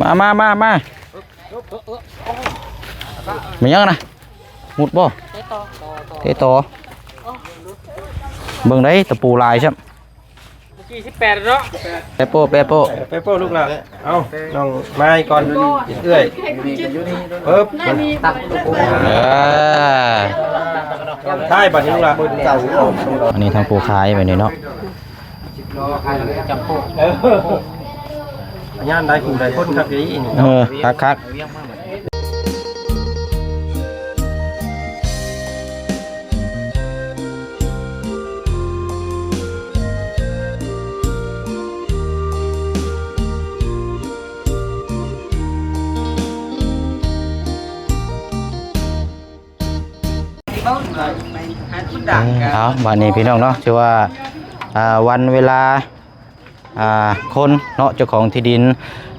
มาไม่ยังนะมุดบ่เตะต่อเบิ่งได้ตะปูลายใช่ไหม18เนาะเปโป้ลูกละเอาน้องไม้ก่อนเอื้อยปึ๊บตักใช่บัดนี้ลูกละอันนี้ทางปูคายแบบนี้เนาะย่านได้กลุ่มได้คนครับนี้คักเอาวันนี้พี่น้องเนาะชื่อว่าวันเวลาคนเนาะเจ้าของที่ดิน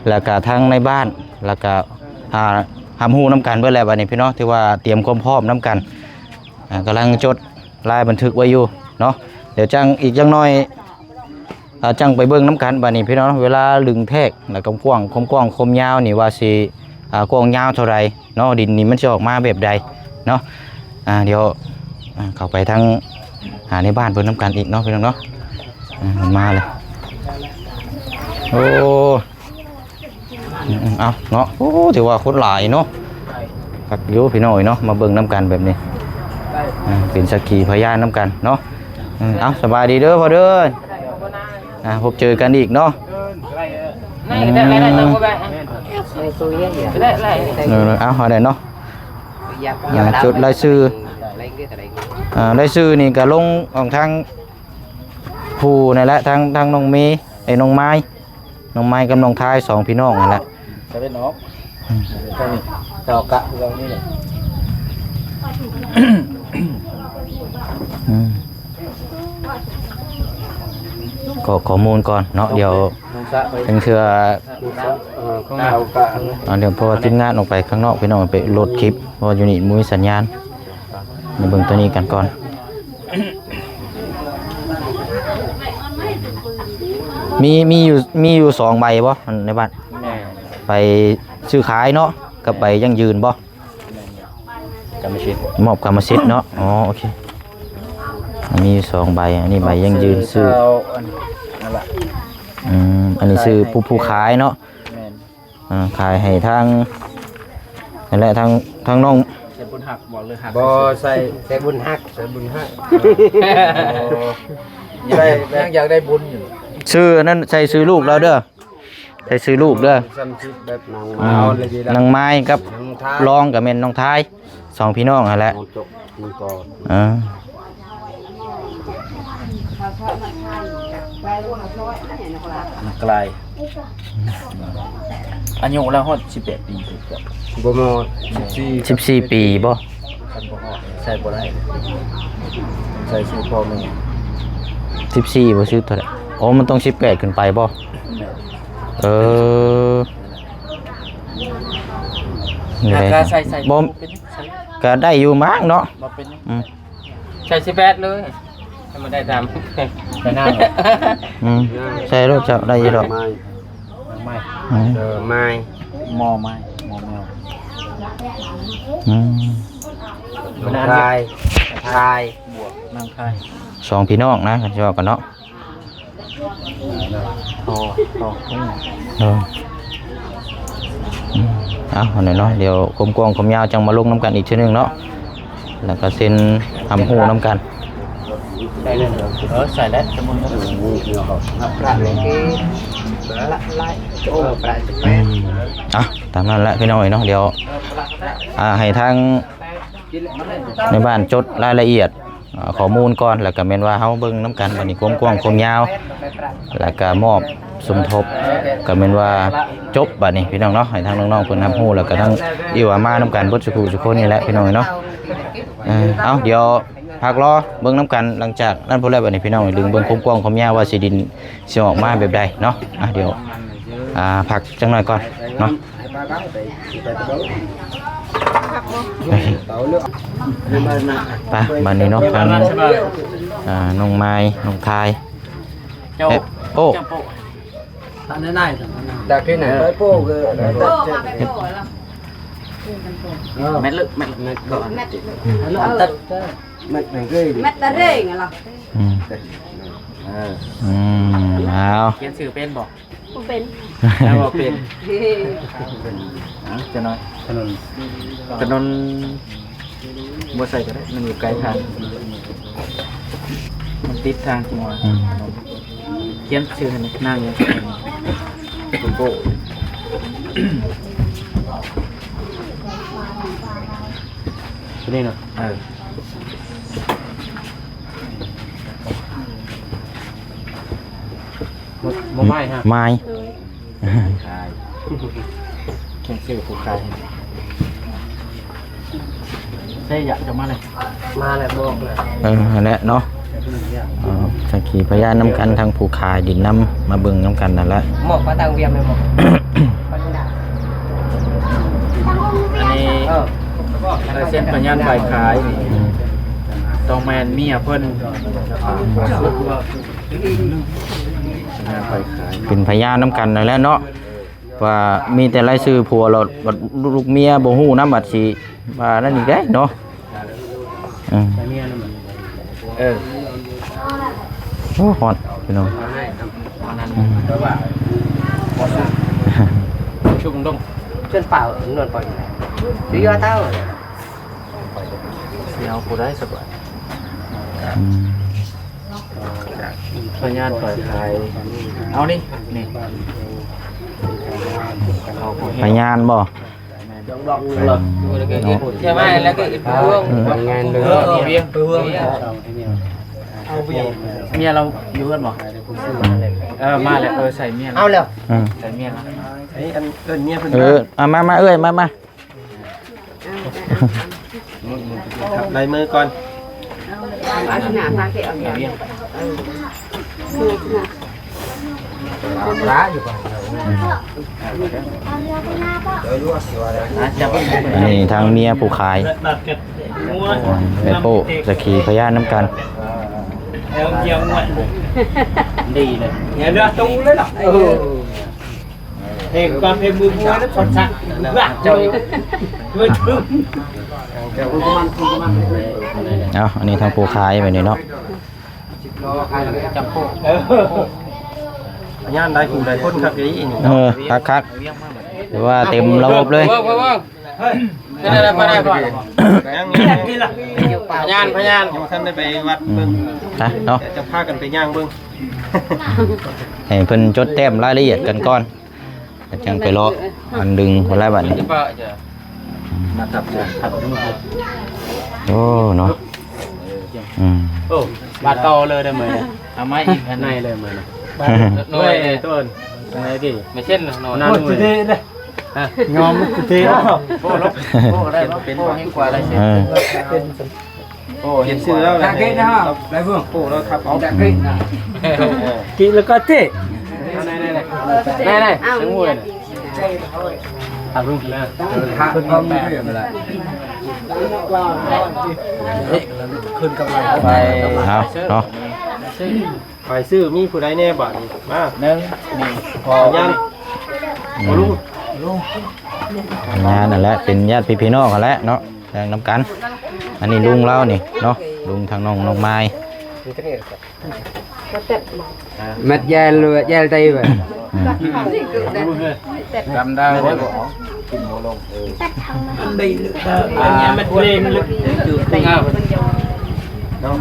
แล้วก็ทั้งในบ้านแล้วก็หำหูน้ำกันเพื่อแล้ววันนี้พี่น้องที่ว่าเตรียมความพร้อมน้ำกันกำลังจดลายบันทึกไว้อยู่เนาะเดี๋ยวจังอีกจังน้อยจังไปเบิ้งน้ำกันวันนี้พี่น้องเวลาลึงแทกแล้วก็กว้างคมยาวนี่ว่าสิกว้างยาวเท่าไรเนาะดินนี่มันจะออกมาแบบใดเนาะเดี๋ยวเข้าไปทั้งหาในบ้านเพิ่นน้ำกันอีกเนาะพี่น้องเนาะมันมาเลยโอ้เอาเนาะโอ้ถือว่าคนหลายเนาะพักอยู่พี่น้อยเนาะมาเบิ่งน้ำกันแบบนี้เป็นสักขีพยานน้ำกันเนาะเอาสบายดีเด้อพ่อเด้อพบเจอกันอีกเนาะเอาเอาได้เนาะจุดรายชื่อรายชื่อนี่ก็ลงของทางผู้นี่แหละทางน้องเมย์ไอ้น้องไม้กับน้องทายสองพี่น้องนั่นแหละจะเป็นนกดอกกะเรานี่แหละก็ข้อมูลก่อนเนาะเดี๋ยวเป็นเชื่อเดี๋ยวพอทีมงานออกไปข้างนอกพี่น้องไปโหลดคลิปพออยู่นี่มุ้ยสัญญาณในเบื้องตัวนี้กันก่อนมีอยู่2 ใบบ่ในบ้านใบซื้อขายเนาะกับใบยั่งยืนบ่กรรมสิทธิ์มอบกรรมสิทธิ์เนาะอ๋อโอเคมี2 ใบอันนี้ใบยั่งยืนซื้ออันนี้ซื้อผู้ขายเนาะขายให้ทางนั่นแหละทางน้องใส่บุญหักบอกเลยหักบ่ใส่บุญหักอยากได้บุญอยู่ซื้อนั่นใส่ซื้อลูกเราเด้อใส่ซื้อลูกเด้อแบบนางไม้กับรองกับเมนน้องท้าย2 พี่น้องนั่นแหละไกลอายุแล้วฮอด18 ปีบ่มอ14 ปีบ่ใส่บ่ได้ใส่ชื่อพ่อแม่14บ่ชื่อเท่าไหร่อ๋อมันต้อง18ขึ้นไปบ่บ่ก็ได้อยู่มั้งเนาะใส่18เลยถ้ามันได้ตามไปหน้าใส่รถจะได้อยู่ดอกไม้มอแมวทายบวกนางทาย2 พี่น้องนะกันจะบอกกันเนาะเอาหน่อยเนาะเดี๋ยวกลมยาวจังมาลงน้ำกันอีกทีนึงเนาะแล้วก็เซ็นทำหูน้ำกันใส่เลยใส่แล้วจะมุนปลาเลยกี้ตามนั้นแหละพี่น้อยเนาะเดี๋ยวให้ทางในบ้านจดรายละเอียดข้อมูลก่อนแล้วก็เมนว่าเฮาเบิ่งน้ำกันวันนี้กว้างยาวแล้วก็มอบสมทบก็เมนว่าจบบัดนี้พี่น้องเนาะให้ทางน้องๆเพิ่นทำฮู้แล้วก็ทั้งอีว่ามาน้ำกันเบิดทุกคนนี่แหละพี่น้องเนาะเอาเดี๋ยวพักรอเบิ่งน้ำกันหลังจากนั้นพอแล้วบัดนี้พี่น้องดึงเบิ่งกว้างยาวว่าสิดินสิออกมาแบบใดเนาะเดี๋ยวพักจังหน่อยก่อนเนาะไปบ้านนี้เนาะทางน้องไม้น้องทายโอ้ อันนั้นได้แต่ที่ไหนไปโป้ก็เม็ดลึกเม็ดก่อนตัดเม็ดหนึ่งก็เม็ดตะเร่งเหรอเอา เขียนสื่อเป็นบอก เป็น แล้วบอกเป็นจะน้อยถนนบัวใส่ก็ได้มันอยู่ไกลทางมันติดทางจริงวะเขียนชื่อให้นั่งอย่างนี้โป้นี่เนาะบ่ไม้ฮะ ไม้ เขียนชื่อผู้ขายได้อยากจะมาเลยมาเลยบอกเลย นั่นแหละเนาะสักขีพยานน้ำกันทางผู้ขายดินน้ำมาเบิ่งน้ำกันนั่นแหละ หมอกปลาตังเวียมเลยหมอกอันนี้เส้นพยานฝ่ายขายต้องแมนเมียเพิ่นฝ่ายขาย เป็นพยานน้ำกันนั่นแหละเนาะว่ามีแต่รายชื่อผัวเราลูกเมียบ่ฮู้นำบัดสิว่านั่นอีกเด้เนาะโอ้ฮอดพี่น้อง ชุกดงเส้นเปล่าหนวดปล่อยซื้อยาเต้าเสียวผู้ได้สักวันพยานปล่อยขายเอานี่นี่ พยานบ่ ใช่ไหมแล้วก็อีกเรื่องงานเรื่องเบี้ยเมียเราอยู่กันบ่มาแล้วใส่เมียเอาแล้วใส่เมียแล้วไอ้อันเอิ้นเมียเพิ่น มาเอ้ยมาครับลายมือก่อน อาชนะพาเกเอาอย่าง ร้าอยู่ป่ะจับ อันนี้ทางเมียผู้ขายไอ้โป้สักขีพยานน้ำกัน ดีเลย เนี่ยเด้อตรงเลยล่ะเพลงความเพลงมือมวยแล้วชดชักเจ้ามือถึง เอาอันนี้ทางผู้ขายไปนี่เนาะ จับโป้ ย่านได้ผู้ใดคนครับอีนี่ คักหรือว่าเต็มระบบเลย ได้แล้วมาได้ก่อน ยังนี่ล่ะ พยานยังท่านได้ไปวัดเบิ่ง เนาะ จะพากันไปย่างเบิ่ง ให้เพิ่นจดแต้มรายละเอียดกันก่อนแล้วจังไปรออันดึงคนละบัดนี้ มาทับทับ โอ้เนาะโอ้บาดโตเลยได้ไหมทำไมอีกในเลยเหมือนน้อยต้นอะไรกี่ไม่เช่นนอนนั่นเลยงอมกุฏิโอ้ลบโอ้ได้เป็นโอ้ยิ่งกว่าอะไรเช่นโอ้เห็นชื่อแล้วนะไรเพื่อนโอ้แล้วครับเอากินแล้วก็เตะได้ทั้งหมดทำรุ่งกี่แล้วทำรุ่งแบบอะไรขึ้นกำลังไปเนาะ ไปซื้อมีผู้ใดแน่บัดนี้มา1นี่พอย่านบ่รู้ งานนั่นแหละเป็นญาติพี่น้องกันแหละเนาะแรงน้ำกันอันนี้ลุงเล่านี่เนาะลุงทางน้องไม้ มัดยาtay vậy cầm đao đấy bỏ đây nhà mất lên lực tay đâu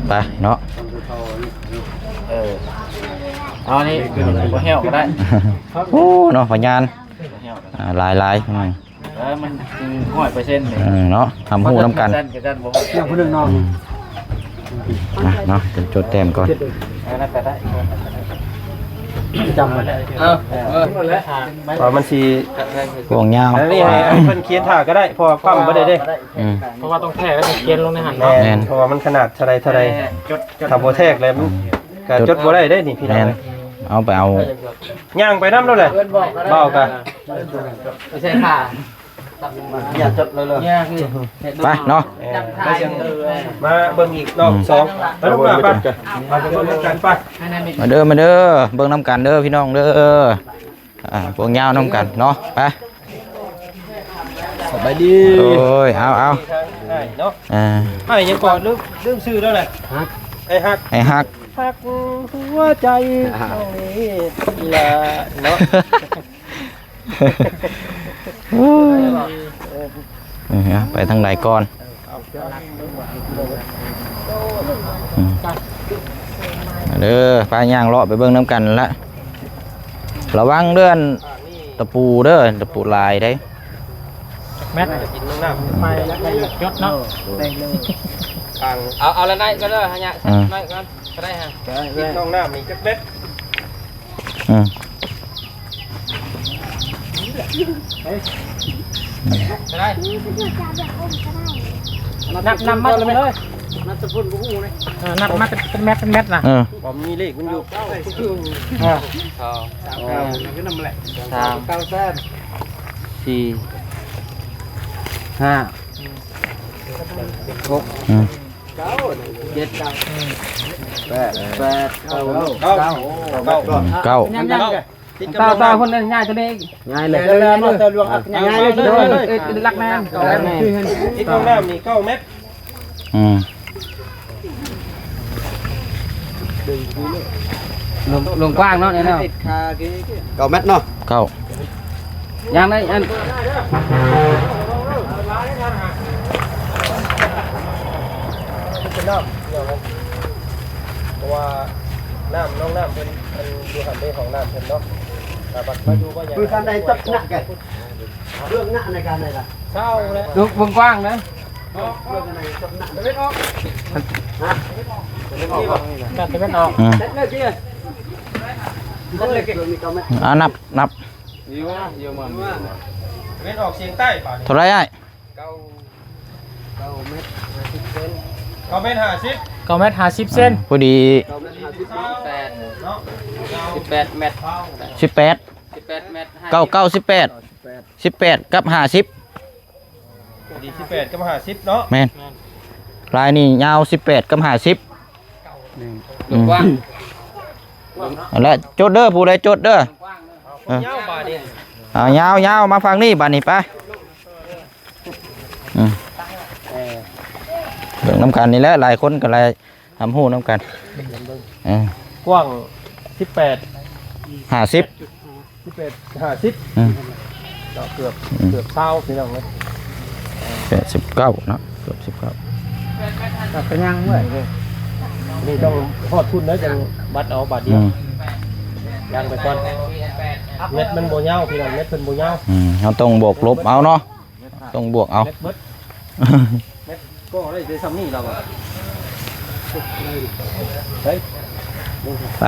ไปเนาะ เอานี่บ่เหี่ยวก็ได้ โอ้เนาะพยานหลายมัน100%เลย เนาะทำหูน้ำกันอย่างผู้นึงนอนเนาะเป็นจดแต้มก่อนจำมันพอมันสิ พวงยาว อันนี้ให้เพิ่นเขียนท่าก็ได้พอปั๊มบ่ได้เด้ เพราะว่าต้องแทกแล้วเขียนลงในหัน แม่นเพราะว่ามันขนาดเท่าใดถ้าบ่แทกแล้วมันก็จดบ่ได้เด้นี่พี่น้อง เอาไปเอา ย่างไปนำแล้วแหละเบากะ ไม่ใช่ค่ะ อย่าจดเลยเลย ไปเนาะ มาเบิ่งอีกรอบสองแล้วลูกหลานไปมาเบิ่งกันไป มาเด้อเบิ่งน้ำกันเด้อพี่น้องเด้อพวกยาวน้ำกันเนาะไป สบายดี โอ้ยเอาเนาะไอ้ยังก่อนลืมชื่อแล้วแหละไอ้ฮัก ให้ฮัก ฮักหัวใจนี่ละเนาะ ไปทางไหนก่อนเด้อไปย่างเลาะไปเบิ่งน้ำกันละระวังเลื่อนตะปูเด้อตะปูลายได้ แม่จะกินน้ำไปแล้วไปยศเนาะเอาแล้วได้ก็ได้ฮะเนี่ยได้ก็ได้ฮะกินน้ำนี่จักเม็ดได้นับมัดเลยนับสะพุนบุ้งเลยนับมัดเป็นเม็ดนะผมมีเลขมันอยู่4 5 6 7 เก้า ตาคนนั้นง่ายตัวเองง่ายเลยง่ายเลยรักแม่ที่กองน้ำมี9 เม็ดลงกว้างเนาะเนี่ยเนาะ9 เม็ดเนาะ เก้า ยังได้อันเพราะว่าน้ำน้องน้ำเป็นดูหันไปของน้ำเป็นเนาะบัดมาดูว่าอย่างคือการใดจับหนักแกเรื่องหนักในการใดล่ะเช่าเลยดูวงกว้างนะเรื่องอะไรจับหนักเล็กออกตัดเล็กออกเล็กเลยจีนับเยอะมากเล็กออกเสียงใต้ป่ะ เท่าไรไอ้9 เมตร 50 เซน พอดี 18 เมตร 18 เมตร 18กับ50 ดี18กับ50เนาะแม่นลายนี่ยาว18กับ50กว้าง แล้วจดเด้อผู้ใดจดเด้อย าวบาดนี่ยาวมาฟังนี่บัดนี้ไปเบิ่งน้ำกันนี่แหละหลายคนก็หลายทำหู้น้ำกันกว้าง18 50 เกือบเท่าพี่น้องเลย19เนาะเกือบ19ก็ยังเว้ยนี่ต้องทอดทุนแล้วจังบัดเอาบาทเดียวยังไปก่อนเม็ดมันโบยาวพี่น้องเม็ดเป็นโบยาวเราต้องบวกลบเอาเนาะต้องบวกเอาเม็ดก็ได้จะทำนี่เราไป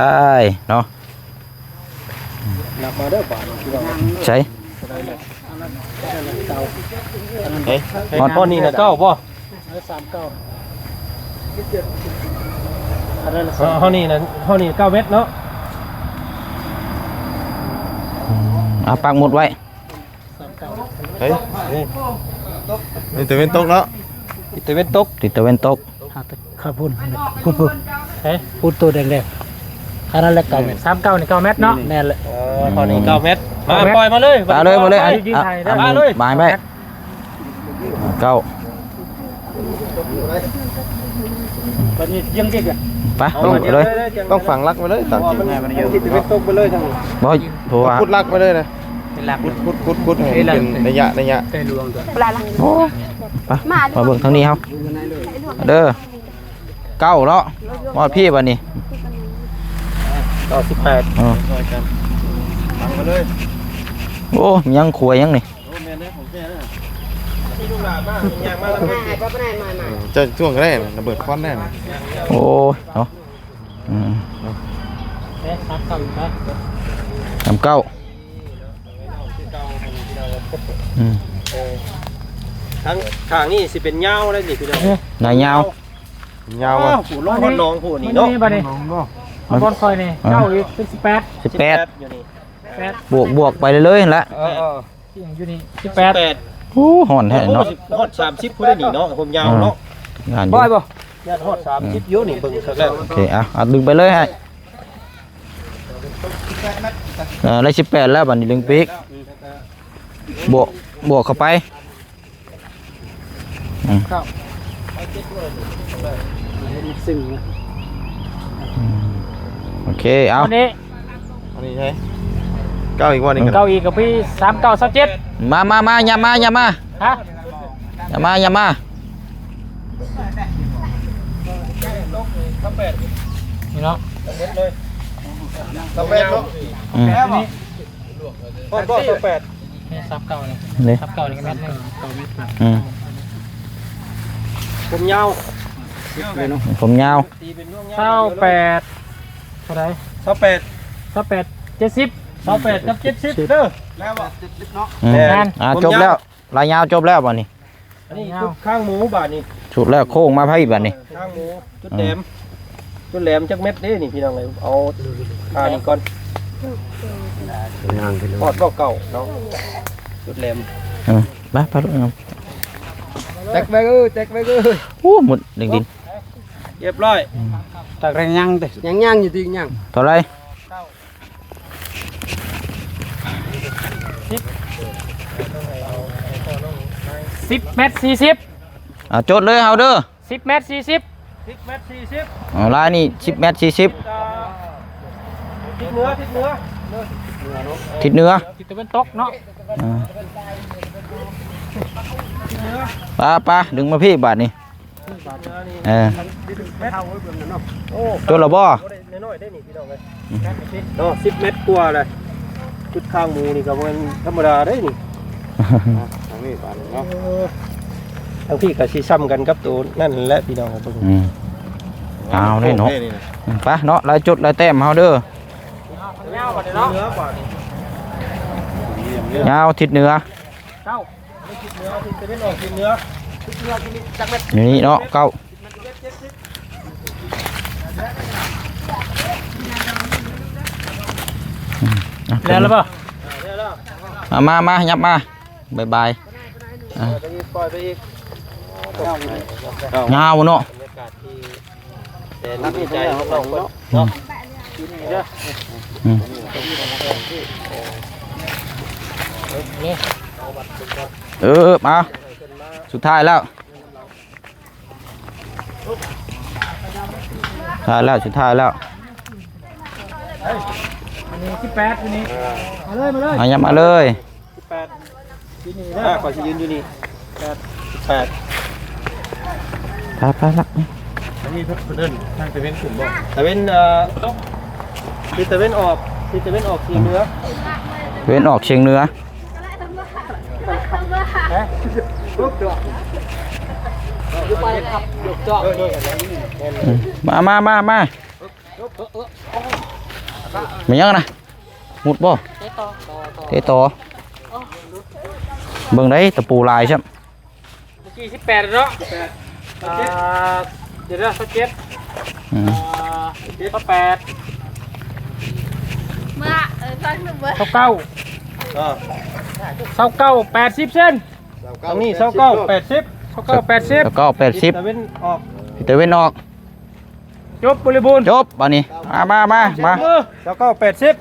เนาะ นับมาเด้อป่านพี่น้องใช่ก้อนนี้นะ9ป่ะเท่านี้9 เม็ดเนาะปักหมุดไว้นี่ตะเวนตกแล้วติดตะเวนตกข้าพูดพูดตัวแดงๆอันนั้นแหละ9 เม็ด39นี่9 เม็ดเนาะแน่เลยเท่านี้9 เม็ดมาปล่อยมาเลยมาเลยมาเลยบายไป9ยังเด็กอ่ะไปลงเลยต้องฝังลักไปเลยตามจริงติดตะเวนตกไปเลยทั้งบ่เพราะว่าขุดลักไปเลยนะขุดให้เป็นระยะโอ้ไปมาเบิ่งทางนี้เฮาเด้อ9เนาะว่าพี่บัดนี้18ฝังไปเลย โอ้ยังขวยยังนี่จะช่วงแรกระเบิดควันแน่โอ้เนาะ9ทางนี้สิเป็นยาวเลยนี่พี่น้องนายยาวว่ะผู้ร้อนน้องผู้นี่เนาะมาบอลคอยนี่9อีกเป็น18บวกไปเลยๆนั่นแหละอยู่นี่18 โอ้ห่อนแท้เนาะ ฮอด30พุ่นได้นี่เนาะผมยาวเนาะ งาน บ่อยบ่ ญาติฮอด30อยู่นี่เบิ่งซะแล้ว โอเคเอาดึงไปเลยให้ได้18แล้วบัดนี้ดึงปีกบวกเข้าไปโอเคเอา วันนี้ อันนี้ใช่เก้าอีกวันนึง เก้าอีกกับพี่3927มาอย่ามา ฮะ อย่ามา นี่เนาะ 38เนาะ อืม ฮอดบ่38 นี่39นี่ นี่ 39นี่ก็แม่นนึง อืม ผมยาว ผมยาว ตีเป็นช่วงยาว 28เท่าไหร่ 28 28กับ70เด้อ แล้วบ่เนาะ อืม งาน จบแล้วลายยาวจบแล้วบัดนี้ อันนี้ชุดข้างหมูบาทนี่ สุดแล้วโค้งมาไพ่บัดนี้ ข้างหมูชุดแหลมจักเม็ดเด้นี่พี่น้องเลยเอาทานี่ก่อนทอดเก่าเนาะชุดแหลม ไปลูกเอา แตกไปเอ้ยแตกไปเอ้ย โอ้หมดดิน เรียบร้อย ตักแรงยังติยังอยู่ติยัง เท่าไร 10 เมตร 40 จดเลยเอาเด้อ 10 เมตร 40 10 เมตร 40 ลายนี่10 เมตร 40 ทิศเหนือ ทิศเหนือ ทิศตะวันตกเนาะ ป้าดึงมาพี่บาทนี่จดละบ่ น้อยๆได้นี่พี่น้องเลยเนาะ10 เมตรกว่าเลยชุดข้างหมูนี่ก็มันธรรมดาได้นี่ทางนี้บาทเนาะทางพี่ก็สิซ้ำกันกับตัวนั่นแหละพี่น้องครับ เอาเลยเนาะไปเนาะลายจุดลายแต้มเอาเด้อยาวทิศเหนือนี่เนาะเก้าแล้วหรือเปล่า มายับมาบายเงาเนาะ แต่นักวิจัยของเราเนาะมาสุดท้ายแล้วสุดท้ายแล้ว อันนี้18อันนี้มาเลย ยับมาเลย 18ที่นี่นะก่อนจะยืนอยู่นี่18ไปละ อันนี้เพิ่นทางตะเวนขึ้นบ่ตะเวนทิศตะเวนออกเฉียงเหนือ เว้นออกเชียงเหนือมาไม่ยังนะมุดบ่เตะต่อเบิ่งได้ตะปูลายใช่ไหม เมื่อกี้18เนาะเดี๋ยว27 28มาฟังหนึ่งเบอร์ 29 80เซน ตรงนี้29 80 80 แล้วก็80 ทิศตะเวนออก ตะเวนออก จบบริบูรณ์ จบอันนี้มา 29 80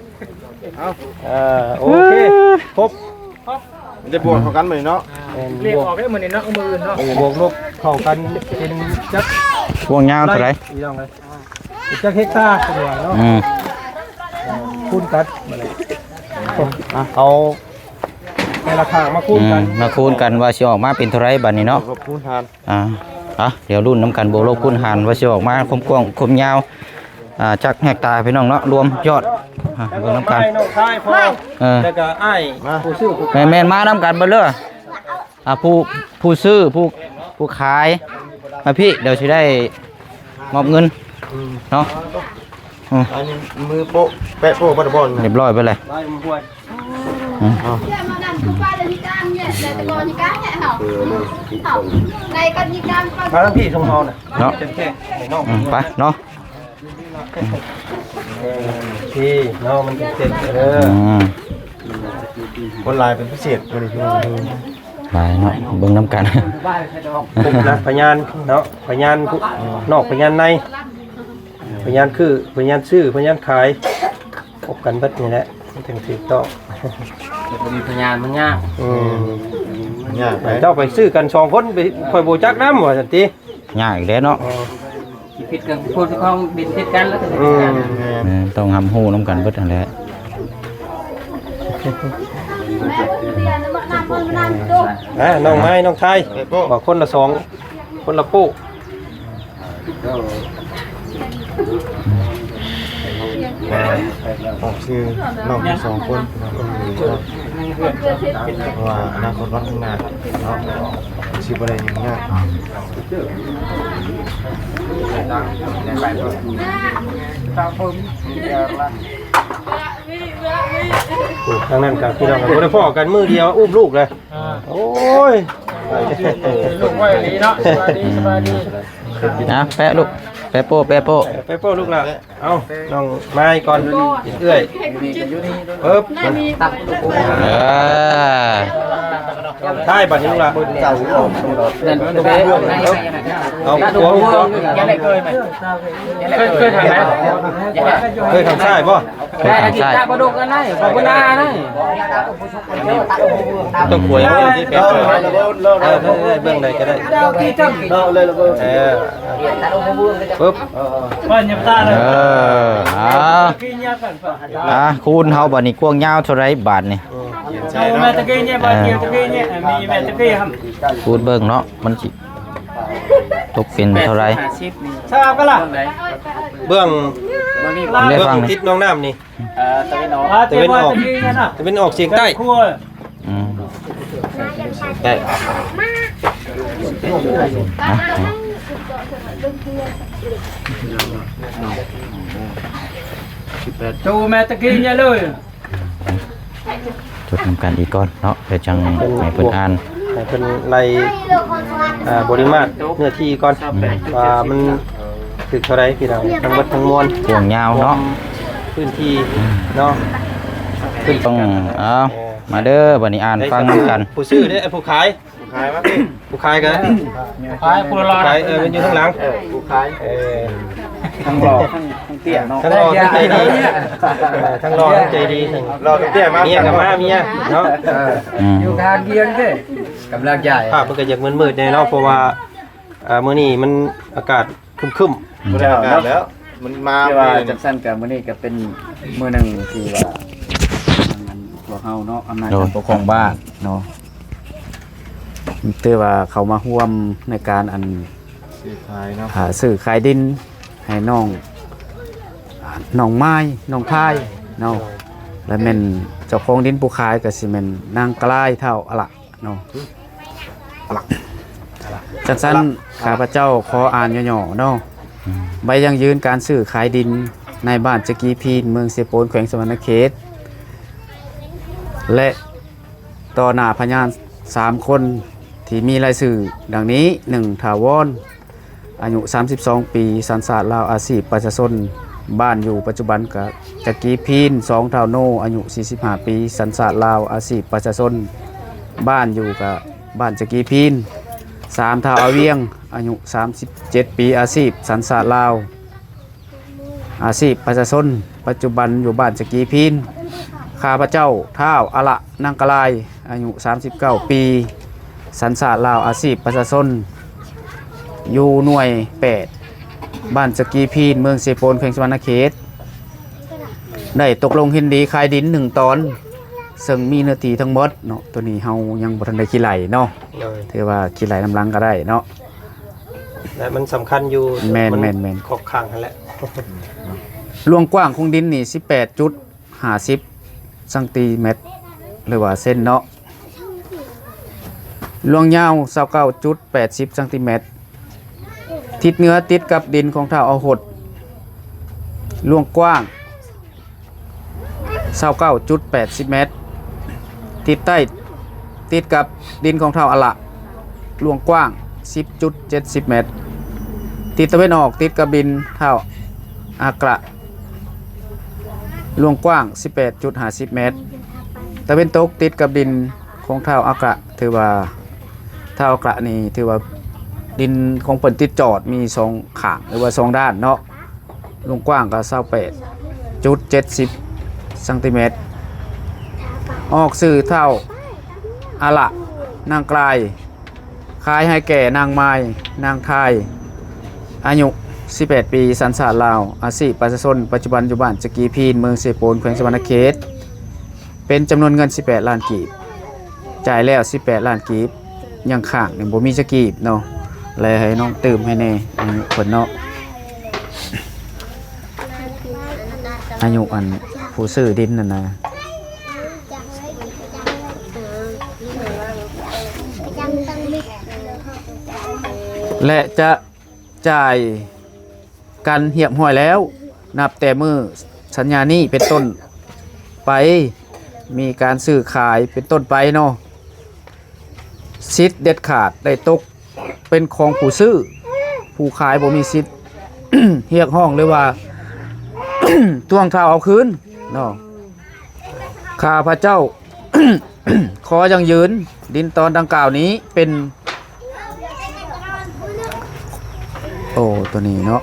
เอาโอเคครบได้บวกเข้ากันไหมเนาะ เรียกออกได้เหมือนในเนาะมืออื่นเนาะ บวกลบเข้ากันเป็นจัก พวงยาวเท่าไหร่ อีน้องเลยจักเฮกตาร์ตัวเนาะคูณกันมาเลยเอาในราคามาคูณกัน มาคูณกันว่าสิออกมาเป็นเท่าไหร่บัดนี้เนาะ คูณทาน เดี๋ยวรุ่นน้ำกันโบโลคูณหารว่าสิออกมาคมกว้างคมยาวจักแหกตาพี่น้องเนาะรวมยอดเบิ่งน้ำกัน น้องชายพ่อแล้วก็อ้ายผู้ซื้อผู้ แม่นมาน้ำกันเบ่เลยผู้ซื้อผู้ขายมาพี่เดี๋ยวสิได้มอบเงินเนาะ อันนี้มือโปะแปะโปะบัตรบอล เรียบร้อยไปเลย ได้มือป่วย này con đi cam con มาทั้งพี่ทรงเฮาน่ะ เนาะ แค่น้อง ไปเนาะ พี่น้องมันเจ็บคนลายเป็นพิเศษตัวนี้พี่น้อง ไปเนาะเบิ่งน้ำกัน ปุ๊บนะพยานเนาะพยานนอกพยานในพยานคือพยานชื่อพยานขายพบกันเบิดนี่แหละถึงถูกต้อง มีพยานมันยาก เจ้าไปซื้อกัน2คนไปคอยโบจักน้ำว่าสันติ ยากอีกแล้วเนาะ ผิดกันพูดของบินผิดกันแล้วก็จะกัน ต้องทำฮู้น้ำกันเบิดนั่นแหละ น้องไม้น้องไทยบอกคนละ2คนละปุ๊ ออกชื่อน้องทั้งสองคนว่าอนาคตวันข้างหน้าเนาะชีวิตอะไรอย่างเงี้ย ทางนั้นกับพี่น้องกันบ่ได้พ่อกันมือเดียวอุ้มลูกเลยโอ้ย ลูกไว้ดีเนาะสบายดีสบายดี นะแปะลูกแปะโป้แปะโป้ ไปโป้ลูกละเอาน้องไม้ก่อนเอื้อยปึ๊บ เออ ท้ายบัดนี้ลูกละ นั่นตัวเบ้เอาเอาตั ตัว ว หัวยังได้เคยไหมเคยทำไหม เคยทำท้ายป่ะ ได้กินตาปลาดุกกันได้ปลาบุญนาได้ ต้องป่วยเรื่องที่เป็นเบื้องใดก็ได้ปึ๊บ เออคูณเฮาบัดนี้กว้างยาวเท่าไรบาทนี่คูณเบิ่งเนาะมันสิตกเป็นเท่าไร เบื้อง ได้ เบื้อ ฟัง ง นี่ ทิศน้องน้ำนี่ ตะวันออก ตะเวนออกตะเวนออกเฉียงใต้ อืม ได้ จูแม่ตะกี้เนี่ยเลย จดนำกันอีกก่อนเนาะเดี๋ยวจังให้เพิ่นอ่าน ให้เป็นไล่บริมาตรเนื้อที่ก่อนว่ามันถึกเท่าไรพี่น้องทั้งหมดทั้งมวล กว้างยาวเนาะ พื้นที่เนาะ ต้องเอามาเด้อบัดนี้อ่านฟังนำกัน ผู้ซื้อเนี่ยผู้ขายผู้ขายกัน ขายผู้รอ ขายมันอยู่ข้างหลัง ผู้ขาย ทั้งรอทั้งเตี้ยเนาะ ทั้งรอทั้งใจดีทั้งรอทั้งใจดีทั้ง รอเตี้ยมา เมียกับมาเมียเนาะ อืม อยู่ทางเกียงเด้กำลังใหญ่ ภาพมันก็อยากมืดๆในเนาะเพราะว่ามื้อนี้มันอากาศครึ้ม แล้วมันมา ที่ว่าจังสั้นกับมื้อนี้ก็เป็นมื้อหนึงที่ว่าทางพวกเฮาเนาะอำนาจการปกครองบ้านเนาะถือว่าเขามาร่วมในการอัน สื่อขายเนาะ หาซื้อขายดินให้น้องไม้น้องพายเนาะแล้วแม่นเจ้าของดินผู้ขายก็สิแม่นนางกลายเท่าอะละเนาะจังสั้นข้าพเจ้าขออ่านย่อๆเนาะ ใบยังยืนการซื้อขายดินในบ้านจักรีพีนเมืองเซโปนแขวงสวรรณเขตและต่อหน้าพยาน3คนที่มีรายชื่อดังนี้1ถาวรอายุ32 ปีสัญชาติลาวอาชีพประชาชนบ้านอยู่ปัจจุบันกับจักรีพีน2เท่าโนอายุ45 ปีสัญชาติลาวอาชีพประชาชนบ้านอยู่กับบ้านจักรีพีน3เท่าอาเวียงอายุ37 ปีอาชีพสัญชาติลาวอาชีพประชาชนปัจจุบันอยู่บ้านจักรีพีนข้าพเจ้าท้าวอะละนางกลายอายุ39 ปีสัญชาติลาวอาชีพประชาชนอยู่หน่วย8บ้านจักรีพีนเมืองเซโปนแขวงสวรรณเขตได้ตกลงเห็นดีขายดิน1 ตอนซึ่งมีเนื้อที่ทั้งหมดเนาะตัวนี้เฮายังบ่ทันได้ขี้ไหลเนาะ ๆเลย ถือว่าขี้ไหลน้ำลังก็ได้เนาะ แต่มันสำคัญอยู่ แม่น นขอบข้างนั่นแหละ รวงกว้างของดินนี่18.50ซนติเมตรหรือว่าเส้นเนาะรวงยาว29.80ซนติเมตรทิศเหนือติดกับดินของท้าวเอาหดรวงกว้าง29.80เมตรทิศใต้ติดกับดินของท้าวอะละรวงกว้าง10.70เมตรทิศตะวันออกติดกับดินท้าวอากระรวงกว้าง 18.50 เมตรตะวันตกติดกับดินของท้าวอากระถือว่า เท่ากระนี่ถือว่าดินของเปิ่นติดจอดมี2ข้างหรือว่า2ด้านเนาะลุงกว้างก็28.70ซนออกสื่อเท่าอะละนางกลายขายให้แก่นางไม้นางไทยอายุ18 ปีสัญชาติลาวอาชีพประชาชนปัจจุบันอยู่บ้านจักรีพีนเมืองเซโปนแขวงสวรรณเขตเป็นจำนวนเงิน18 ล้านกีบจ่ายแล้ว18 ล้านกีบยังข้างนี่บ่มีจักกีบเนาะเลยให้น้องเติมให้แน่เพิ่นเนาะอายุอันผู้ซื้อดินนั่นนะและจะจ่ายกันเหียบห้อยแล้วนับแต่มือสัญญานี้เป็นต้นไปมีการซื้อขายเป็นต้นไปเนาะสิทธิ์เด็ดขาดได้ตกเป็นของผู้ซื้อผู้ขายบ่มีสิทธิ์ เรียกห้องหรือว่า ทวงเท้าเอาคืนเนาะข้าพระเจ้า ขอยังยืนดินตอนดังกล่าวนี้เป็นโอ้ตัวนี้เนาะ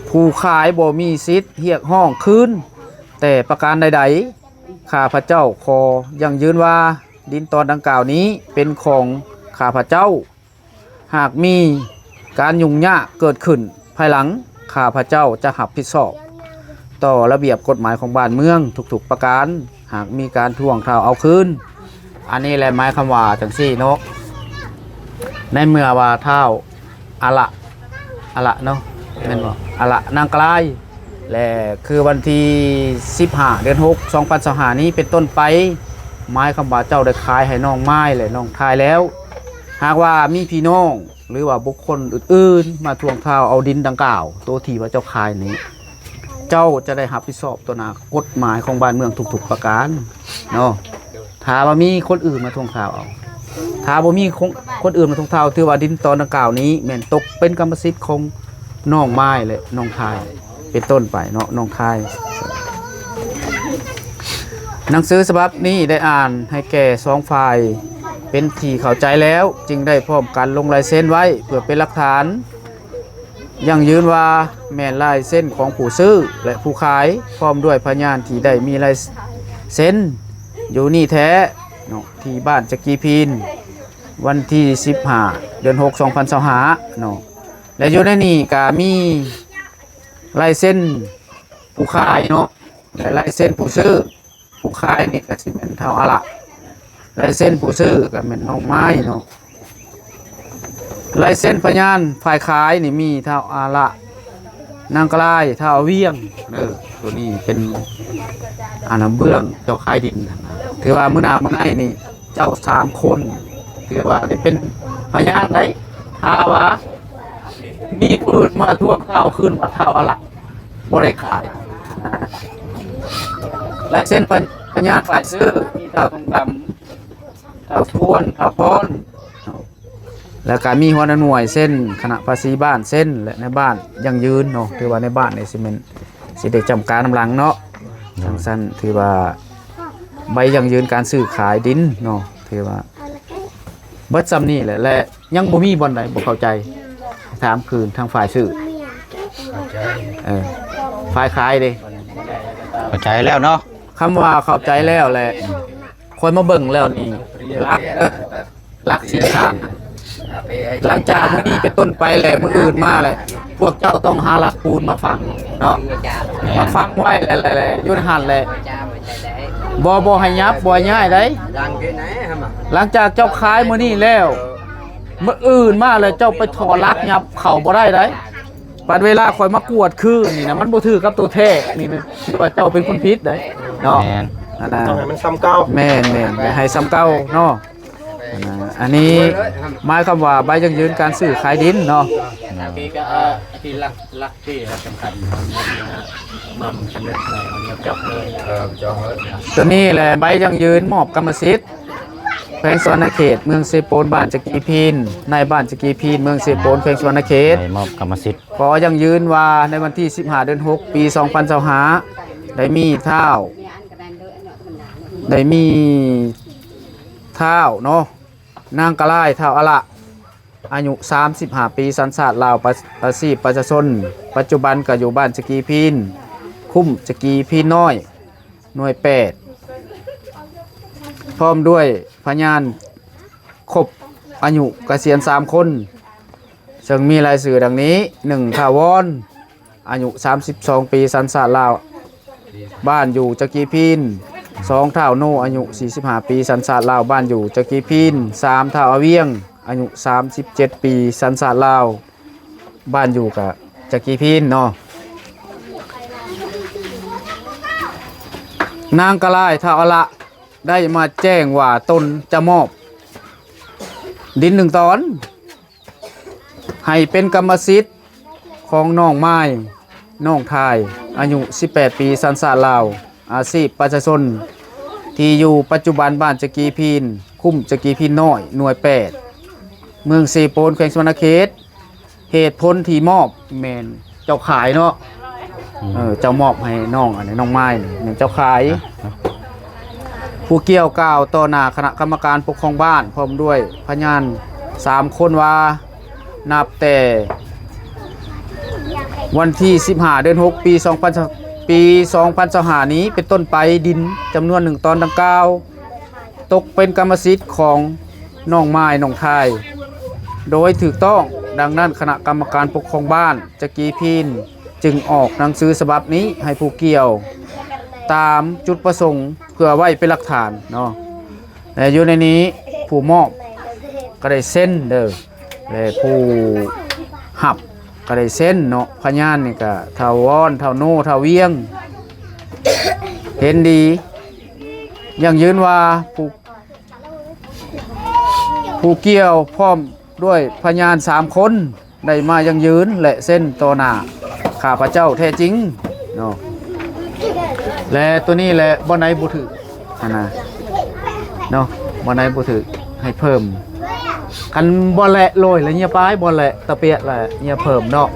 ผู้ขายบ่มีสิทธิ์เรียกห้องคืนแต่ประการใดๆข้าพระเจ้าขอยังยืนว่าดินตอนดังกล่าวนี้เป็นของข้าพระเจ้าหากมีการยุ่งยากเกิดขึ้นภายหลังข้าพระเจ้าจะรับผิดชอบต่อระเบียบกฎหมายของบ้านเมืองทุกๆประการหากมีการทวงเท้าเอาคืนอันนี้แหละหมายคำว่าจังซี่เนาะในเมื่อว่าเท้าอะละเนาะแม่นบ่อะละนางกลายและคือวันที่15 เดือน 6 2025นี้เป็นต้นไปหมายคำว่าเจ้าได้ขายให้น้องไม้และน้องทายแล้วหากว่ามีพี่น้องหรือว่าบุคคลอื่นๆมาทวงเท้าเอาดินดังกล่าวตัวที่ว่าเจ้าขายนี้เจ้าจะได้รับผิดชอบต่อหน้ากฎหมายของบ้านเมืองทุกๆประการเนาะถ้าว่ามีคนอื่นมาทวงเท้าเอาถ้าบ่มีคนอื่นมาทวงเท้าถือว่าดินตอนดังกล่าวนี้แม่นตกเป็นกรรมสิทธิ์ของน้องไม้และน้องทายเป็นต้นไปเนาะน้องทายหนังสือฉบับนี้ได้อ่านให้แก่2ฝ่ายเป็นที่เข้าใจแล้วจึงได้พร้อมกันลงลายเซ็นไว้เพื่อเป็นหลักฐานยังยืนว่าแม่นลายเส้นของผู้ซื้อและผู้ขายพร้อมด้วยพยานที่ได้มีลายเซ็นอยู่นี่แท้เนาะที่บ้านจักรีพีนวันที่15 เดือน 6 2025เนาะและอยู่ในนี้ก็มีลายเส้นผู้ขายเนาะและลายเส้นผู้ซื้อผู้ขายนี่ก็สิเป็นเท่าอะละลายเส้นผู้ซื้อก็เป็นน้องไม้เนาะลายเส้นพยานฝ่ายขายนี่มีเท่าอาละนางกลายเท่าเวียงตัวนี้เป็นอาน้ำเบื้องเจ้าขายดินถือว่ามื้อหน้ามื้อไหนนี่เจ้า3 คนถือว่าได้เป็นพยานได้ถ้าว่ามีผู้อื่นมาทวงเท่าขึ้นมาเท่าอาละบ่ได้ขายลายเส้นพยานฝ่ายซื้อมีเท่าทองคำเท่าทวนเท่าพรแล้วก็มีหัวหน่วยเส้นคณะภาษีบ้านเส้นและในบ้านยังยืนเนาะถือว่าในบ้านในซีเมนต์สิได้จำการน้ำหลังเนาะทางสั้นถือว่าใบยังยืนการซื้อขายดินเนาะถือว่าเบิดซ้ำนี่แหละและยังบ่มีบ่อนใดบ่เข้าใจถามคืนทางฝ่ายซื้อฝ่ายขายเด้เข้าใจแล้วเนาะคำว่าเข้าใจแล้วแหละคอยมาเบิ่งแล้วนี่รักสินค้าหลังจากนี้เป็นต้นไปแหละมื้ออื่นมาเลยพวกเจ้าต้องหาหลักปูนมาฝังเนาะมาฝังไว้แหละอยู่ในหันแหละบ่ให้ยับบ่ย้ายได้หลังจากเจ้าขายมื้อนี้แล้วมื้ออื่นมาเลยเจ้าไปถอดลักยับเข้าบ่ได้เด้ปัดเวลาคอยมากวดคือนี่นะมันบ่ถือกับตัวแท้นี่นะว่าเจ้าเป็นคนผิดได้เนาะต้องให้มันซ้ำเก่าแม่นให้ซ้ำเก่าเนาะอันนี้หมายความว่าใบยังยืนการซื้อขายดินเนาะที่ลักที่สำคัญมันสำเร็จแล้วจับเลยตัวนี้แหละใบยังยืนมอบกรรมสิทธิ์แขวงสวรรณเขตเมืองเซโปนบ้านจักรีพีนในบ้านจักรีพีนเมืองเซโปนแขวงสวรรณเขตมอบกรรมสิทธิ์ขอยังยืนว่าในวันที่15 เดือน 6 ปี2025ได้มีเท้าเนาะนางกะลายเท้าอะละ อายุ35ปีสัญชาติลาวอาชีพประชาชนปัจจุบันก็อยู่บ้านสกีพีนคุ้มสกีพีนน้อยหน่วย8พร้อมด้วยพยานครบอายุเกษียณ3คนซึ่งมีรายชื่อดังนี้1ถาวรอายุ32ปีสัญชาติลาวบ้านอยู่จักรีพิน2ท่าวโนอายุ45ปีสัญชาติลาวบ้านอยู่จักรีพิน3ท่าวอเวียงอายุ37ปีสัญชาติลาวบ้านอยู่กับจักรีพินเนาะนางกะลายท่าอละได้มาแจ้งว่าตนจะมอบดิน1 ตอนให้เป็นกรรมสิทธิ์ของน้องไม้น้องทายอายุ18ปีสัญชาติลาวอาชีพประชาชนที่อยู่ปัจจุบันบ้านจักรีพินคุ้มจักรีพินน้อยหน่วย8เมืองเซโปนแขวงสวรรณเขตเหตุผลที่มอบแมนเจ้าขายเนาะเจ้ามอบให้น้องอันนี้น้องไม้เนี่ยเจ้าขายผู้เกี่ยวกล่าวต่อหน้าคณะกรรมการปกครองบ้านพร้อมด้วยพยาน3 คนว่านับแต่วันที่15 เดือน 6 ปี2025นี้เป็นต้นไปดินจำนวน1 ตอนดังกล่าวตกเป็นกรรมสิทธิ์ของน้องไม้น้องทายโดยถูกต้องดังนั้นคณะกรรมการปกครองบ้านจักรีพินจึงออกหนังสือฉบับนี้ให้ผู้เกี่ยวตามจุดประสงค์เพื่อไว้เป็นหลักฐานเนาะและอยู่ในนี้ผู้มอบก็ได้เส้นเด้อและผู้หับก็ได้เส้นเนาะพยานนี่ก็เท่าวอนเท่าโนเท่าเวียงเห็นดียังยืนว่าผู้เกี่ยวพร้อมด้วยพยาน3 คนได้มายังยืนและเส้นต่อหน้าข้าพเจ้าแท้จริงเนาะและตัวนี้แหละบ่ไหนบ่ถือนะเนาะบ่ไหนบ่ถือให้เพิ่มกันบ่แหละโรยแล้วเนี่ยป้ายบ่แหละตะเปียแหละเนี่ยเพิ่มเนาะ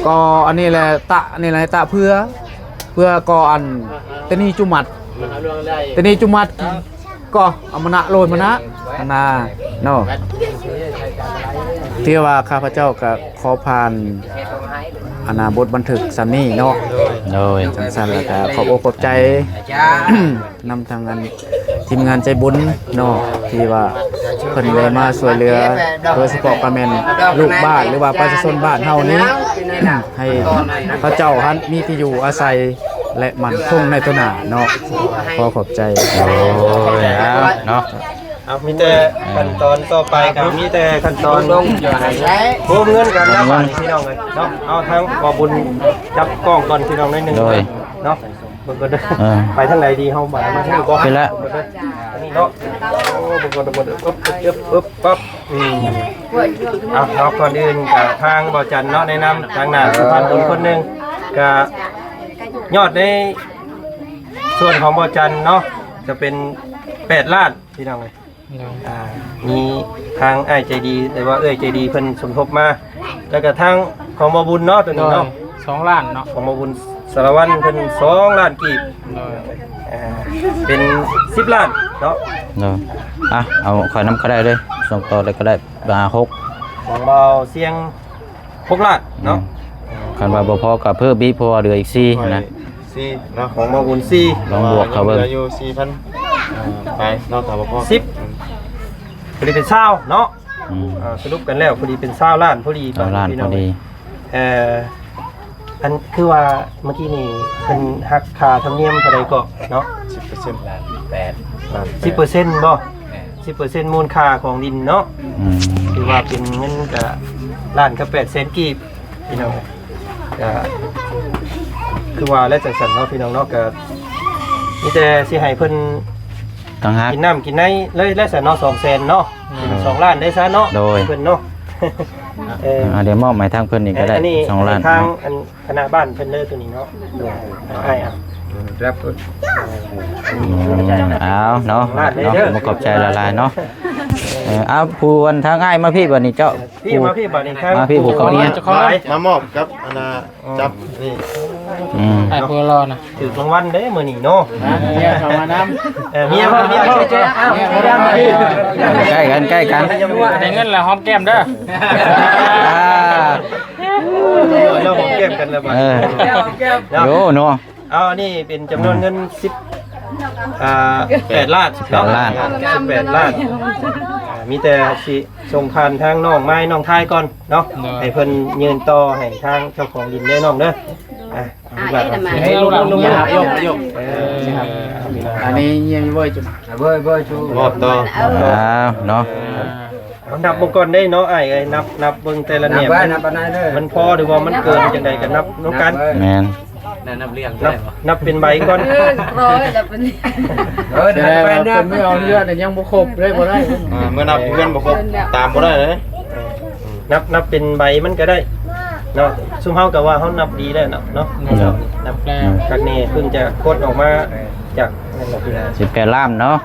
ก็อันนี้แหละตะนี่แหละตะเพื่อก่ออันตะนี้จุมัดตะนี้จุมัดก็เอามะนะโรยมะนะนาเนาะที่ว่าข้าพเจ้าก็ขอผ่านอนาบทบันทึกซัมนี่เนาะโดยจังซั่นแล้วก็ขอบอกขอบใจ นำทางอันทีมงานใจบุญเนาะที่ว่าเพิ่นได้มาช่วยเหลือโดยเฉพาะก็แม่นลูกบ้านหรือว่าประชาชนบ้านเฮานี้ ให้พระเจ้าท่านมีที่อยู่อาศัยและมั่นคงในตัวหน้าเนาะขอขอบใจโอ้ยเนาะเอามีแต่ขั้นตอนต่อไปครับมีแต่ขั้นตอนลงโอนเงินกันนะบ้านพี่น้องเลยเนาะเอาทั้งขอบุญจับกล้องก่อนพี่น้องนิดนึงเนาะเบิ่งก่อนเด้อไปทางไหนดีเฮาบ่มาทางนี้บ่ไปแล้วอันนี้เนาะโอ้เบิ่งก่อนปั๊บเอาเนาะก่อนอื่นก็ทางบ่จันเนาะแนะนำทางหน้าสุพรรณบุญคนนึงก็ยอดในส่วนของบ่จันเนาะจะเป็น8 ล้านพี่น้องเลยมีทางอ้ายใจดีแต่ว่าเอ้ยใจดีเพิ่นสมทบมาแล้วก็ทางของบ่บุญเนาะตัวนี้เนาะ2 ล้านเนาะของบ่บุญสารวัตรเพิ่น2 ล้านกีบเป็น10 ล้านเนาะเอาขอยน้ำก็ได้เลยส่งต่อเลยก็ได้6ของเบาเสียง6 ล้านเนาะคันว่าบ่พอก็เพิ่มบีเพราะว่าเหลืออีก4นะเนาะของบ่บุญ4ลองบวกเขาเบิ่งอยู่ 4,000 ไปเนาะแต่บ่พอ10พอดีเป็น20เนาะสรุปกันแล้วพอดีเป็น20 ล้านพอดีพี่น้องอันคือว่าเมื่อกี้นี่เป็นหักค่าธรรมเนียมเท่าใดก็เนาะ 10% ล้าน 10% บ่ 10% มูลค่าของดินเนาะคือว่าเป็นเงินก็ล้านกับ800,000กีบพี่น้องก็คือว่าแล้วจังซั่นเนาะพี่น้องเนาะก็มีแต่สิให้เพิ่นกินน้ำกินในเลยแล้วซะเนาะ200,000เนาะ2 ล้านได้ซะเนาะเพิ่นเนาะเดี๋ยวมอบหมายทางเพิ่นนี่ก็ได้2 ล้านทางคณะบ้านเพิ่นเลยตัวนี้เนาะอ้ายรับเอาเนาะมาขอบใจละลายเนาะเอาผู้วันทางอ้ายมาพี่บัดนี้เจ้าพี่มาพี่บัดนี้ครับมาพี่ผู้เขาเนี่ยมามอบครับจับนี่ ไอ้บัวรอนะ ถือรางวัลได้มื้อนี้เนาะ เนี่ยเขามาน้ เมียช่วยแจ้งอ้าว ใกล้กันใกล้กัน ำได้เงินแล้วหอมแก้มเด้อ เราของเก็บกันแล้วบัด เออโยเนาะ เอาอันนี้เป็นจำนวนเงิน8 ล้าน18 ล้านมีแต่สิส่งผ่านทางน้องไม้น้องทายก่อนเนาะให้เพิ่นยืนต่อให้ทางเจ้าของดินได้น้องเด้อให้ลงยก อันนี้ยังเว้ยจุ มอบต่อ เนาะ นับบ่ก่อนได้เนาะอ้ายเอ้ยนับเบิ่งแต่ละเนี่ยมันพอหรือว่ามันเกินจังได๋ก็นับน้องกัน แม่น นับเป็นใบก่อน ร้อยแล้วเป็น แต่เป็นไม่เอาเลือดยังบ่ครบเลยบ่ได้ เมื่อนับเพื่อนบ่ครบตามบ่ได้เลย นับเป็นใบมันก็ได้เนาะซุมเฮาก็ว่าเฮานับดีแล้วเนาะนับจากนี้เพิ่งจะกดออกมาจากนั่นแหละพี่น้อง 18ล้านเนาะ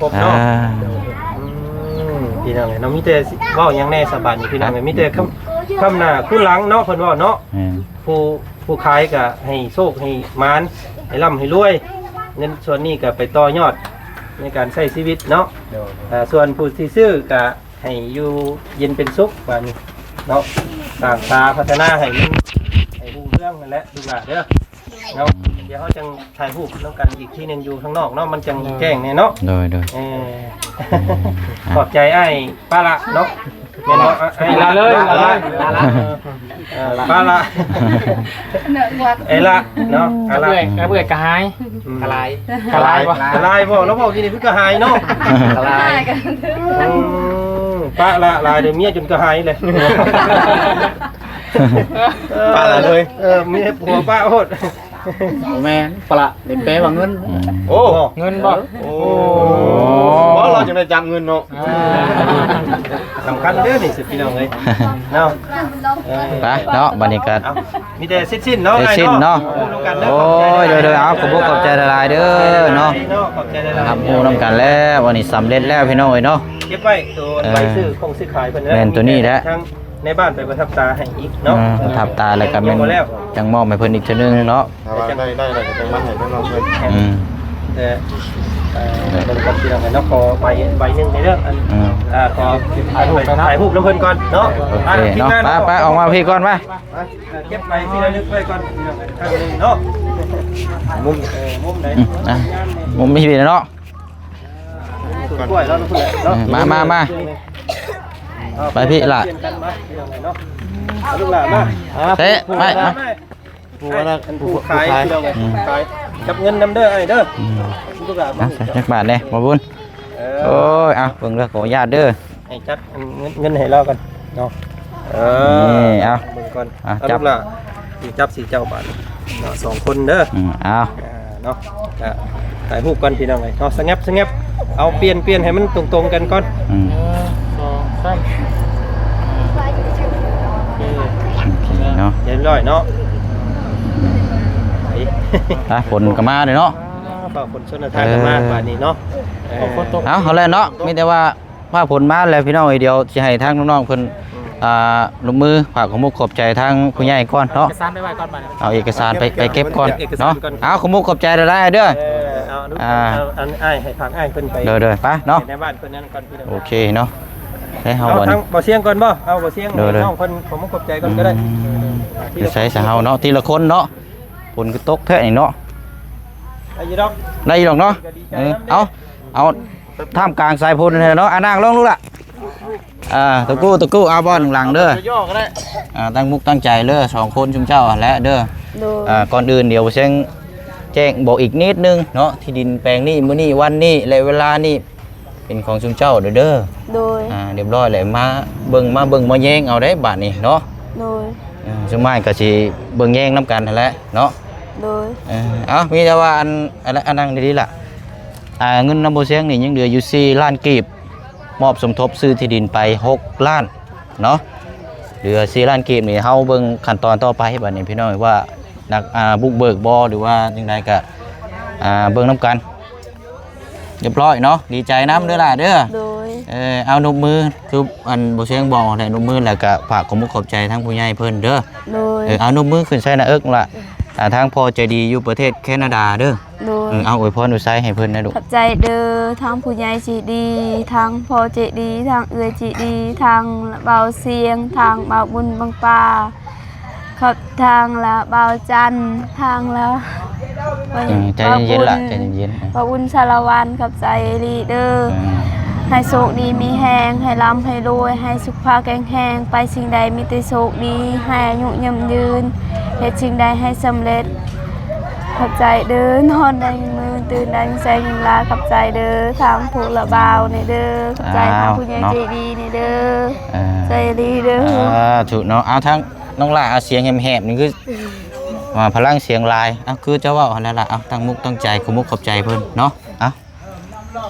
ครบเนาะพี่น้องเนาะมีแต่เว้าหยังแน่สบายนี่พี่น้องมีแต่คำหน้าคู่หลังเนาะเพิ่นว่าเนาะผู้ขายก็ให้โชคให้มานให้ร่ำให้รวยเงินส่วนนี้ก็ไปต่อยอดในการใช้ชีวิตเนาะส่วนผู้ที่ซื้อก็ให้อยู่เย็นเป็นสุขว่านี้เนาะต่างตาพัฒนาให้มันให้รุ่งเรืองนั่นแหละดูหลาเด้อเนาะเดี๋ยวเขาจังถ่ายรูปน้องกันอีกที่นึงอยู่ข้างนอกเนาะมันจังแจ้งแน่เนาะ โดย ขอบใจไอ้ป้าละเนาะแม่นบ่ไอ้ละเลยป้าละ เนื้อวัด ไอ้ละเนาะอะไร เบื่อกระหาย กะลายบ่แล้วบ่กินนี่เพิ่นก็หายเนาะ ได้กัน ป้าละลายเดี๋ยวเมียจนก็หายเลย ป้าละเลย เมียผัวป้าโหด แม่นปละได้แปลว่าเงิน โอ้ เงินบ่ โอ้เพราะเราจะได้จำเงินเนาะ สำคัญเด้อนี่สิพี่น้องเอ้ยเนาะ ไปเนาะบัดนี้ก็ มีแต่สิ้นเนาะ สิ้นเนาะโอ้ยเด้อเอาขอบคุณขอบใจหลายๆเด้อเนาะ ขอบใจหลายๆ ทำฮู้นำกันแล้ววันนี้สำเร็จแล้วพี่น้องเอ้ยเนาะ เก็บไว้ตัวใบซื้อคงซื้อขายเพิ่น แม่นตัวนี้แหละ ทั้งในบ้านไปประทับตาให้อีกเนาะ ทับตาแล้วก็แม่นจังมอบให้เพิ่นอีกเทื่อนึงเนาะ ถ้าว่าได้แล้วก็จะมาให้น้องๆเพิ่น แต่เป็นกับที่เราเนาะขอใบหนึงในเรื่องอันขอถ่ายรูปน้ำเพิ่นก่อนเนาะ โอเคเนาะไปออกมาพี่ก่อนไป เก็บใบที่ระลึกไว้ก่อนข้างนึงเนาะมุมไหน มุมมีพี่เนาะ กล้วยแล้วเพิ่นเนาะ มาไปพี่ล่ะ ลูกหลานมา เตะไปมา ผู้ขายที่เราขายจับเงินนำเด้อไอ้เด้อลูกหลานมา จักบาทเด้บ่บุญโอ้ยเอาเบิ่งเด้อขออนุญาตเด้อ ให้จัดเงินให้เรากันเนาะนี่เอา เบิ่งก่อน จับ ลูกหลานจับ4เจ้าบาทเนาะ2คนเด้อ เอา เนาะถ่ายรูปก่อนพี่น้องเอ้ยเนาะสงับเอาเปลี่ยนให้มันตรงๆกันก่อน 2 3 เนาะ เรียบร้อยเนาะ ไปฝนก็มาเลยเนาะ ฝากคนชนทานกันมากกว่านี้เนาะ เอาแล้วเนาะมีแต่ว่าผ้าผลมาแล้วพี่น้องเดี๋ยวสิให้ทางน้องๆเพิ่นลงมือฝากของมุกขอบใจทางผู้ใหญ่ก่อนเนาะ เอกสารไปไว้ก่อนบัดนี้ เอาเอกสารไปเก็บก่อนเนาะเอาของมุกขอบใจได้เด้อ เอาอันอ้ายให้ทางอ้ายเพิ่นไป เด้อไปเนาะ ในบ้านเพิ่นนั่นก่อนพี่น้อง โอเคเนาะให้เฮา เอา บ่ ทางบ่เสียงก่อนบ่เอาบ่เสียงน้องเพิ่นผมขอบใจก่อนก็ได้ จะใช้สะเฮาเนาะทีละคนเนาะฝนก็ตกแท้นี่เนาะ อายุดอก ได้อยู่ดอกเนาะเอาท่ามกลางสายฝนเนาะนั่งลงลูกล่ะตะกู้เอาบ่หลังเด้อย่ อก็ได้ ตั้งมุกตั้งใจเด้อ2คนชุมเจ้าและเด้อก่อนอื่นเดี๋ยวเสียงแจ้งบอกอีกนิดนึงเนาะที่ดินแปลงนี้มื้อนี้วันนี้และเวลานี้เป็นของชุมเจ้าเด้อ โดย เรียบร้อยแล้วมาเบิ่งมาแย่งเอาได้บาดนี้เนาะ โดย ซุมไม้ก็สิเบิ่งแย่งนํกันนั่นแหละเนาะ โดย มีแต่ว่าอันนั้นดีๆล่ะเงินนำบ่เสียงนี่ยังเหลืออยู่4ล้านกีบมอบสมทบซื้อที่ดินไป6ล้านเนาะเหลือ4ล้านกีบนี่เฮาเบิ่งขั้นตอนต่อไปบัดนี้พี่น้องว่านักบุกเบิกบ่หรือว่าจังไดก็เบิ่งนํกันเรียบร้อยเนาะดีใจนำเด้อล่ะเด้อ โดย เอานมมือคืออันบ่เสียงบอกได้นมมือแล้วก็ฝากขอบใจทั้งผู้ใหญ่เพิ่นเด้อ โดย เอานมมือขึ้นใส่หน้าเอิกล่ะ ทางพ่อใจดีอยู่ประเทศแคนาดาเด้อ โดย เอาอวยพรอุไซให้เพิ่นนะลูก ขอบใจเด้อทางผู้ใหญ่ใจดีทางพ่อใจดีทางเอื้อใจดีทางเบาเสียงทางเบาบุญบางปลาขอบทางละเบาจันทร์ทางละ ใจเย็นๆล่ะใจเย็น เบาบุญสารวันขอบใจลีเด้อ ๆ ให้โชคดีมีแหงให้ร่ำให้รวยให้สุขภาพแข็งแรงไปสิ่งใดมีแต่โชคดีให้อายุยืนยืนเหตุสิ่งใดให้สำเร็จขอบใจเด้อนอนได้มือตื่นได้ใจยิงลาขอบใจเด้อทางผู้ละบาวในเด้อขอบใจทางผู้ใหญ่ใจดีในเด้อใจดีเด้อ ถูกเนาะเอาทั้งน้องล่าเอาเสียงแหบๆนี่คือว่าพลังเสียงลายเอาคือเจ้าว่าอะไรล่ะเอาตั้งมุกตั้งใจขมุกขอบใจเพิ่นเนาะเอา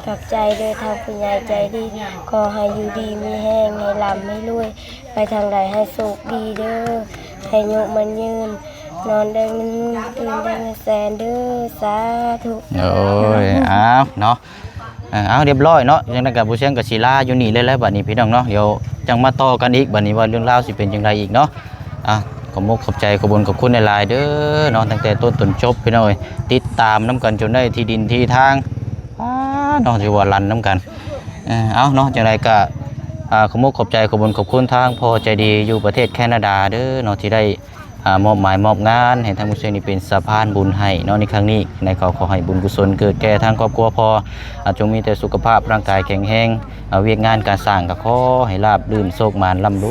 ขอบใจเด้อทางผู้ใหญ่ใจดีขอให้อยู่ดีมีแห้งให้ลำให้รวยไปทางใดให้สุขดีเด้อให้ยกมันยืนนอนได้มันตื่นได้มันแสนเด้อสาธุ โอ้ยเอาเนาะเอาเรียบร้อยเนาะยังได้กับผู้เชี่ยงกับศิลาอยู่นี่เลยแล้วบัดนี้พี่น้องเนาะเดี๋ยวจังมาต่อกันอีกบัดนี้ว่าเรื่องราวสิเป็นจังไดอีกเนาะขอมุกขอบใจขอบคุณขอบคุณในหลายเด้อเนาะตั้งแต่ต้นจนจบพี่น้องติดตามน้ำกันจนได้ที่ดินที่ทางเนาะสิว่ารันน้ำกันเอาเนาะจังไดก็ขอมุกขอบใจขอบคุณขอบคุณทางพ่อใจดีอยู่ประเทศแคนาดาเด้อเนาะที่ได้มอบหมายมอบงานให้ทางผู้เชี่ยวนี่เป็นสะพานบุญให้เนาะในครั้งนี้ในขอให้บุญกุศลเกิดแก่ทางครอบครัวพอจงมีแต่สุขภาพร่างกายแข็งแรงเวียกงานการสร้างก็ขอให้ราบรื่นโชคมานร่ำร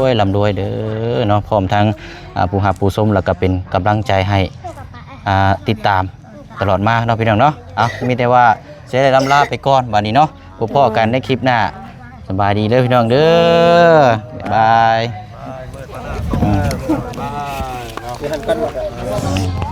วยเด้อเนาะพร้อมทั้งผู้หับผู้ชมแล้วก็เป็นกำลังใจให้ติดตามตลอดมาเนาะพี่น้องเนาะมีแต่ว่าจะได้ลาไปก่อนวันนี้เนาะพบพ่อกันในคลิปหน้าสบายดีเด้อพี่น้องเด้อบาย เดี๋ยวหันกันหมด